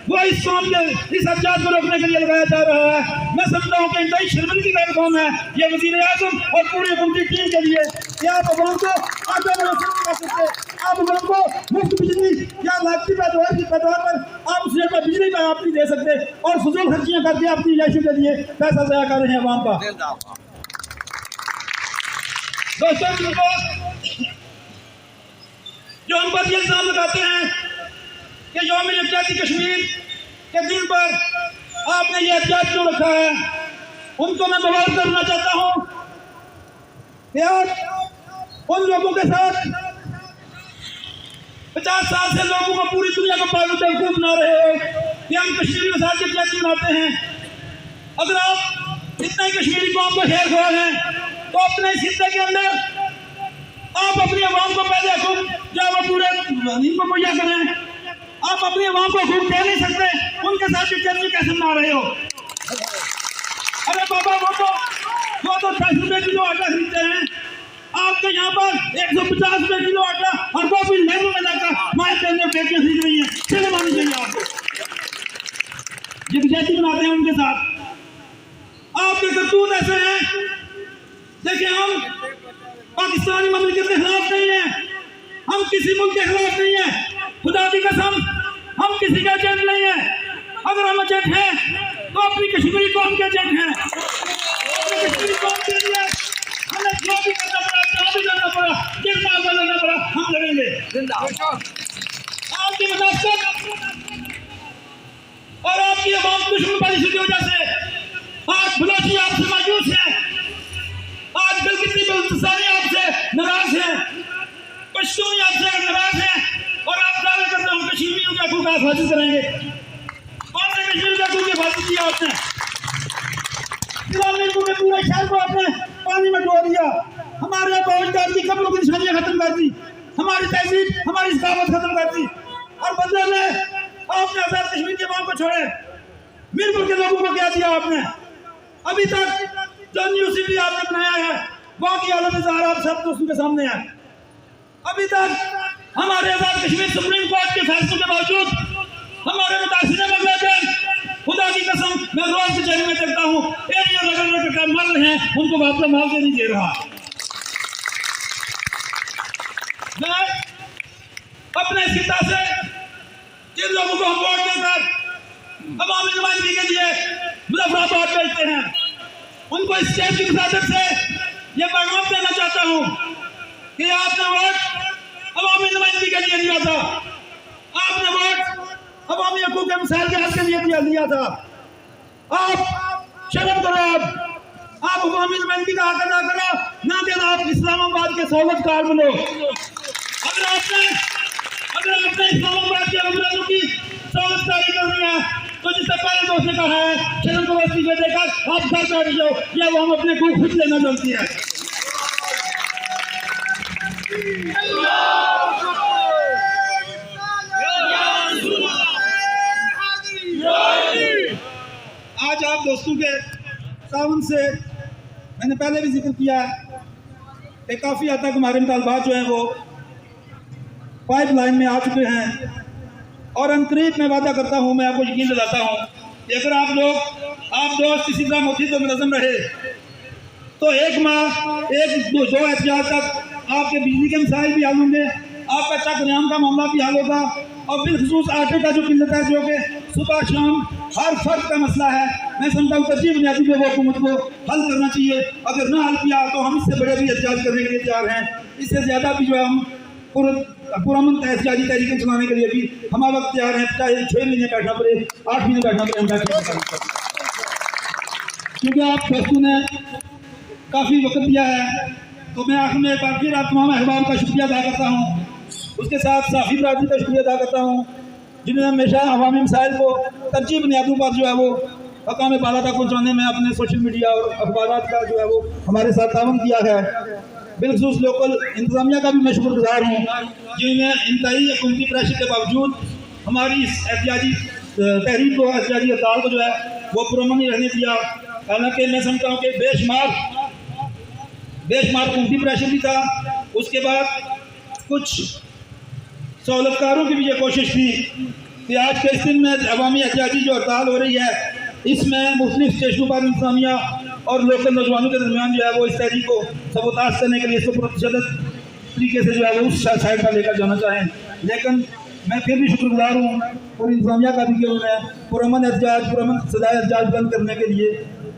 वो इस काम के इस एहतियाज को रोकने के लिए लगाया जा रहा है। मैं समझता हूँ कि इंतहाई शर्मिंदगी का काम है ये वज़ीर आज़म और पूरी हुकूमती टीम के लिए कि आप अवाम को आटा मुयसर नहीं कर सकते, आप अवाम को मुफ्त बिजली या लागती पैदावार की पैदावार पर आप उस पर बिजली पर आप नहीं दे सकते और फजूल खर्चियाँ करके अपनी इलेक्शन के लिए पैसा ज़ाया कर रहे हैं अवाम का। दोस्तों जो हम पर ये इल्ज़ाम लगाते हैं कि यौम यकजहती कश्मीर के दिन पर आपने ये एहतियात क्यों रखा है, उनको मैं बवाल करना चाहता हूँ कि आप उन लोगों के साथ 50 साल से लोगों को पूरी दुनिया को पागल बेवकूफ़ बना रहे हो कि हम कश्मीरी मसाल के एहतियात मनाते हैं। अगर आप इतना ही कश्मीरी कौम को शेर हुआ है तो अपने इस हिस्से के अंदर आप अपनी आवाम को पहले हुकूम जो वो पूरे इनको मुहैया करें। आप अपनी आवाम को हुकूम कह नहीं सकते, उनके साथ भी कैसे बना रहे हो। अरे बाबा वो तो 28 रुपये किलो आटा खरीदते हैं, आपके यहाँ पर 150 रुपये किलो आटा और वो भी लहरों में लाकर माए पहने बेटियाँ खरीद रही हैं। चले मानी चाहिए आपको, यकजहती बनाते हैं उनके साथ। आपके करतूत ऐसे हैं, देखिए हम पाकिस्तानी ममलिकत के खिलाफ नहीं है, हम किसी मुल्क के खिलाफ नहीं है, खुदा की कसम हम किसी का एजेंट नहीं है। अगर हम एजेंट हैं तो अपनी कश्मीरी कौम के एजेंट हैं। कश्मीरी कौम के लिए हमें जो भी करना पड़ा, क्या भी करना पड़ा, कितना लड़ना पड़ा, हम लड़ेंगे। आपकी मुनाफिक और आपकी आवाम दुश्मन पॉलिसी की वजह से आज बलोची आपसे मायूस है, आजकल कितनी बलूचिस्तानी आपसे नाराज है, पश्तूनी आपसे नाराज है और आप दावा करते हो कश्मीरियों के हकूक़ आप हासिल करेंगे। कौन से कश्मीर के हकूक़ हासिल किया आपने? पूरे पूरे शहर को आपने पानी में डुबो दिया, हमारे बावजूद की कब्रों की निशानियाँ खत्म कर दी, हमारी तहजीब हमारी सकाफत खत्म कर दी और बदले में आपने आज़ाद कश्मीर के अवाम को छोड़े। मीरपुर के लोगों को क्या दिया आपने? अभी तक जो न्यू सिटी आपने बनाया है वहाँ की हालत ज़ाहिर आप सब दोस्तों के सामने है। अभी तक हमारे आज़ाद कश्मीर सुप्रीम कोर्ट के फैसलों के बावजूद हमारे मुतासिर बांग्लादेश, खुदा की कसम मैं रोज कचहरी में देखता हूँ एरिया रगड़ मर रहे हैं, उनको वापस मुआवजा नहीं दे रहा। मैं अपने खिता से जिन लोगों को हम वोट देकर अवामी नुमाइंदगी के लिए मुजफ्फराबाद भेजते हैं, उनको इस स्टेज की वजारत से ये पैगाम देना चाहता हूँ कि आपने वोट अवामी नुमाइंदगी के लिए दिया था, आपने वोट अवामी हकूक़ के मसाइल के हल के लिए दिया था। आप शर्म करो, आप अवामी नुमाइंदगी का हक अदा करो, ना कि आप इस्लामाबाद के सहूलतकार बनो। अगर आपने इस्लामाबाद के अमरानों की सहूलतकारी करनी है तो जिससे पहले दोस्त ने कहा है शर्म को इस्तीफे देकर आप घर बैठ जाओ, या वो हम अपने को खुद लेना जानती है। आज आप दोस्तों के ताउन से मैंने पहले भी जिक्र किया कि काफ़ी हद तक हमारे मुतालबात जो हैं वो पाइपलाइन में आ चुके हैं, और अनकरीब मैं वादा करता हूँ, मैं आपको यकीन दिलाता हूँ कि अगर आप दोस्त इसी तरह मुफीद व मुनज़्ज़म रहे तो एक माह दो एहतियात तक आपके बिजली के मसाइल भी हल होंगे, आपका चक्रियाम का मामला भी हल होगा, और बिलखसूस आटे का जो किल्लत है जो कि सुबह शाम हर फर्द का मसला है, मैं समझता हूँ तरजीह बुनियादी पे वो हुकूमत को हल करना चाहिए। अगर ना हल किया तो हम इससे बड़े भी एहतियात करने के लिए तैयार हैं, इससे ज़्यादा भी जो है हम पुरअमन एहतियाती तहरीकें चलाने के लिए भी हम वक्त तैयार हैं, चाहे 6 महीने बैठना पड़े, 8 महीने बैठना पड़े, हम क्योंकि आप दोस्तों ने काफ़ी वक्त दिया है। तो मैं आखिर में एक बार फिर आप तमाम अहबाब का शुक्रिया अदा करता हूँ, उसके साथ साफ़ी बरादरी का शुक्रिया अदा करता हूँ जिन्होंने हमेशा अवामी मसाइल को तरजीह बुनियादों पर जो है वो मकाम बाला तक पहुँचाने में अपने सोशल मीडिया और अखबारात का जो है वो हमारे साथ तावन किया है। बिलखसूस लोकल इंतज़ामिया का भी मैं शुक्रगुजार हूँ जिन्होंने इंतहाई हुकूमती प्रेशर के बावजूद हमारी इस एहतियाती तहरीक को, एहतियाती हड़ताल को जो है वो पुरअमन ही रहने दिया। हालांकि मैं समझता हूँ कि बेशुमार हुकूमती प्रेशर भी था, उसके बाद कुछ सहूलतकारों की भी ये कोशिश थी कि आज के इस दिन में अवामी एहतियाती जो हड़ताल हो रही है इसमें मुख्तलिफ स्टेशनों पर इंतजामिया और लोकल नौजवानों के दरमियान जो है वो इस तहरीक को सबोताज करने के लिए इसको पुरतशद्दद तरीके से जो है वो उस साइड पर लेकर जाना चाहें। लेकिन मैं फिर भी शुक्रगुजार हूँ पूरी इंतजामिया का भी कि उन्हें पुरअमन सदाए एहतजाज बंद करने के लिए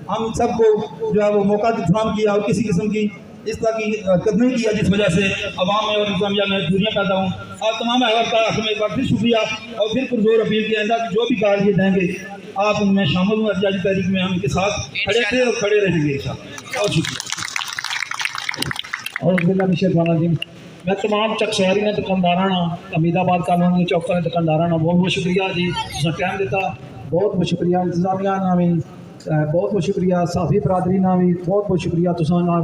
हम सबको जो है वो मौका फराहम किया, और किसी किस्म की इस तरह की हरकत नहीं किया जिस वजह से अवाम में और इंतजामिया में दूरियाँ पैदा हों। और तमाम अहबाब का में एक बार फिर शुक्रिया, और फिर पुरजोर अपील की आइंदा कि जो भी कार्य ये देंगे आप उनमें शामिल हों, एहतियाती तहरीक में हम इनके साथ खड़े थे और खड़े रहेंगे इंशाअल्लाह। और शुक्रिया। और मैं तमाम चकसवारी ने दुकानदाराना अमीदाबाद कानूनी चौका ने दुकानदाराना बहुत बहुत शुक्रिया जी, तुसें टाइम दिता, बहुत बहुत शुक्रिया इंतजामिया ना भी, बहुत बहुत शुक्रिया साफी बरादरी ना भी, बहुत बहुत शुक्रिया तुसां नाल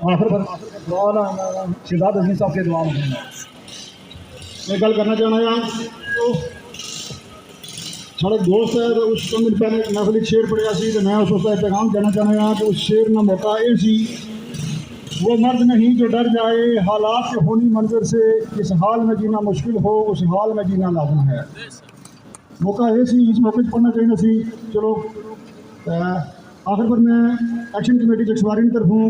आखिर शिदात अजीम साहब के दुआ में मैं गल करना चाहना यार तो साढ़े दोस्त है तो उस दिन पहले महफिल शेर पढ़िया सी तो मैं उस पैगाम देना चाहना यार कि उस शेर का मौका ये सी, वो मर्द नहीं जो डर जाए हालात के होनी मंजर से, जिस हाल में जीना मुश्किल हो उस हाल में जीना लाजम है। मौका ये सी, इस मौके पर पढ़ना चाहिए सी। चलो आखिर पर मैं एक्शन कमेटी चकसवारी की तरफों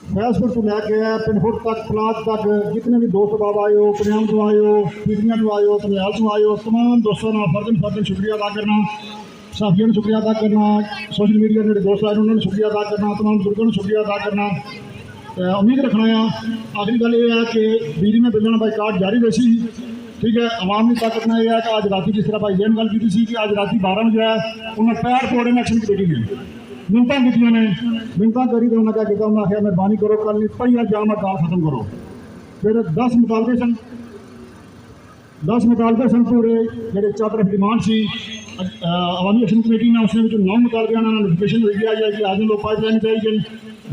फैसपुर तो लैके पिनहुट तक पलाद तक जितने भी दोस्त बाब आयो, कन्याम तो आयो, पीटियां तो आयो, पंजाब तो आयो, तमाम दोस्तों का फर्दन शुक्रिया अदा करना, साफियों ने शुक्रिया अदा करना, सोशल मीडिया के दोस्त आए उन्होंने शुक्रिया अदा करना, तमाम बुजुर्गों ने शुक्रिया अदा करना। उम्मीद रखना है आखिरी गल ये है कि बिजली में बिजली बाइकाट जारी रही, ठीक है। अवाम की ताकत ने यह है कि आज रात जिस तरह भाई जैन गल की थी कि आज रात 12 बजे है उन्हें पैर तोड़े ने एक्शन कमेटी ने मिनता की ने मिनता करी तो उन्हें क्या किया, उन्हें आखिया मेहरबानी करो कल पहिया जाम हड़ताल खत्म करो। फिर 10 मुतालबे सन पूरे जो 4 तरफ डिमांड सी अवामी एक्शन कमेटी ने उसने 9 मुतालबे नोटिफिकेशन हो गया है कि आज लोग पाइपलाइन चाहिए,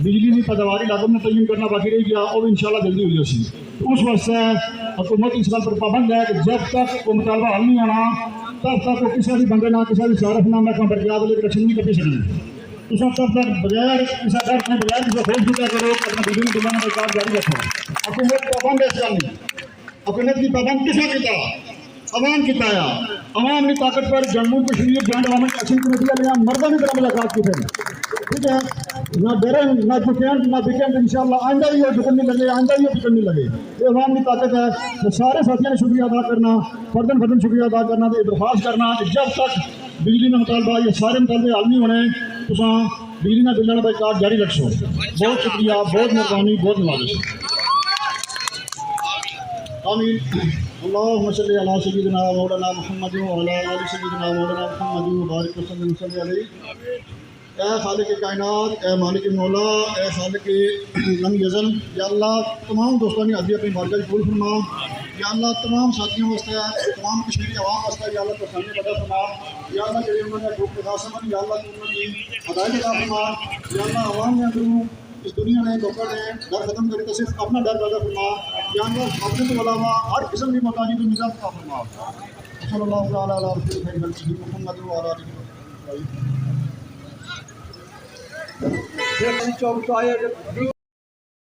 बिजली की पैदावार लागत में तयन करना बाकी रह गया, और भी इंशाल्लाह जल्दी हो जाए। तो उस वास्ते हुकूमत इस बात पर पाबंद है कि जब तक वो मुतालबा हल नहीं होना तब तक वो किसी भी बंदे ना किसी भी सारफ ना महकमा बरकरार वाले रक्षण नहीं कर सकते। तो सब तब तक बगैर किसी डर के बगैर किसी खोज जुटा करो, अपना बिजली दिलाने का काम जारी रखो। हुकूमत पाबंद है इसका नहीं, हुकूमत की पाबंद किसने किया? अवाम किया। अवाम की ताकत पर जम्मू कश्मीर जॉइंट अवामी एक्शन कमेटी वाले मर्दा की तरह मुलाकात की थे, ठीक है, ना डरें ना झुकें ना बिकें, तो इंशाल्लाह आइंदा भी ये झुकन नहीं लगे, आइंदा भी ये बिकन नहीं लगे। ये अवाम की ताकत है। तो सारे साथियों ने शुक्रिया अदा करना, फर्दन फर्दन शुक्रिया अदा करना, तो दरख्वास्त करना कि जब तक बिजली का मुतालबा ये सारे मुतालबे हल नहीं होने तो बिजली का बिल का कार्ड जारी रखो। बहुत शुक्रिया, बहुत मेहरबानी, बहुत नवाजिश। आमीन। अल्लाहुम्मा सल्ली अला सय्यिदिना मौलाना मुहम्मद व अला आलि सय्यिदिना मौलाना मुहम्मद व बारिक वसल्लम अलैहि। ए खालिक कायनात, ए मालिक मौला, ए खालिक लम यज़ल, या अल्लाह तमाम दोस्तों की हाज़िरी अपनी बारगाह में कबूल फरमा। या अल्लाह तमाम साथियों वास्ते, तमाम कश्मीरी अवाम वास्ते या अल्लाह परेशानी पैदा फरमा। या अल्लाह जो उन्होंने दुख निगाह समझ, या अल्लाह उन्होंने हदायत अता फरमा। या अल्लाह अवाम ने अंदरों इस दुनिया ने धोखा ने डर खत्म करके तो सिर्फ अपना डर पैदा फरमा। या अल्लाह अपने के अलावा हर किस्म की मोहताजी को निजात अता फरमा। सल्लल्लाहु अलैहि वसल्लम मुहम्मद व अला आलिहि। चौक तो आए